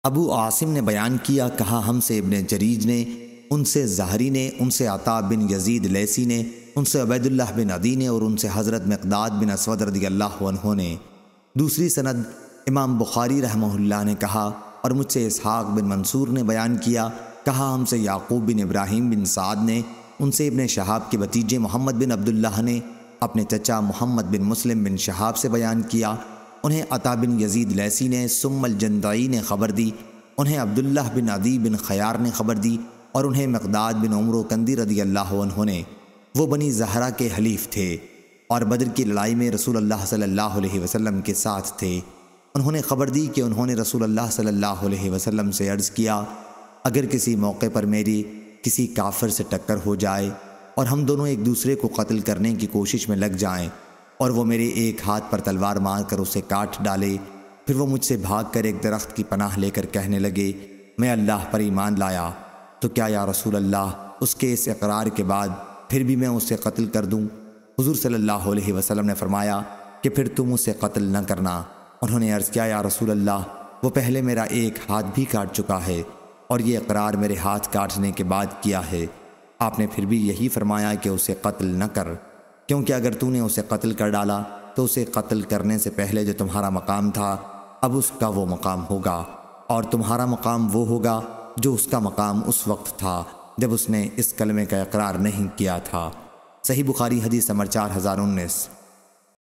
ابو عاصم نے بیان کیا، کہا ہم سے ابن جریج نے، ان سے زہری نے، ان سے عطا بن یزید لیثی نے، ان سے عبید اللہ بن عدی نے، اور ان سے حضرت مقداد بن اسود رضی اللہ عنہ نے۔ دوسری سند امام بخاری رحمہ اللہ نے کہا، اور مجھ سے اسحاق بن منصور نے بیان کیا، کہا ہم سے یعقوب بن ابراہیم بن سعد نے، ان سے ابن شہاب کے بھتیجے محمد بن عبداللہ نے اپنے چچا محمد بن مسلم بن شہاب سے بیان کیا، انہیں عطا بن یزید لیثی نے ثم الجندعی نے خبر دی، انہیں عبداللہ بن عدی بن خیار نے خبر دی، اور انہیں مقداد بن عمرو کندی رضی اللہ عنہ نے۔ وہ بنی زہرہ کے حلیف تھے اور بدر کی لڑائی میں رسول اللہ صلی اللہ علیہ وسلم کے ساتھ تھے۔ انہوں نے خبر دی کہ انہوں نے رسول اللہ صلی اللہ علیہ وسلم سے عرض کیا، اگر کسی موقع پر میری کسی کافر سے ٹکر ہو جائے اور ہم دونوں ایک دوسرے کو قتل کرنے کی کوشش میں لگ جائیں اور وہ میرے ایک ہاتھ پر تلوار مار کر اسے کاٹ ڈالے، پھر وہ مجھ سے بھاگ کر ایک درخت کی پناہ لے کر کہنے لگے میں اللہ پر ایمان لایا، تو کیا یا رسول اللہ اس کے اس اقرار کے بعد پھر بھی میں اسے قتل کر دوں؟ حضور صلی اللہ علیہ وسلم نے فرمایا کہ پھر تم اسے قتل نہ کرنا۔ انہوں نے عرض کیا یا رسول اللہ وہ پہلے میرا ایک ہاتھ بھی کاٹ چکا ہے اور یہ اقرار میرے ہاتھ کاٹنے کے بعد کیا ہے۔ آپ نے پھر بھی یہی فرمایا کہ اسے قتل نہ کر، کیونکہ اگر تو نے اسے قتل کر ڈالا تو اسے قتل کرنے سے پہلے جو تمہارا مقام تھا اب اس کا وہ مقام ہوگا، اور تمہارا مقام وہ ہوگا جو اس کا مقام اس وقت تھا جب اس نے اس کلمے کا اقرار نہیں کیا تھا۔ صحیح بخاری حدیث نمبر 4019۔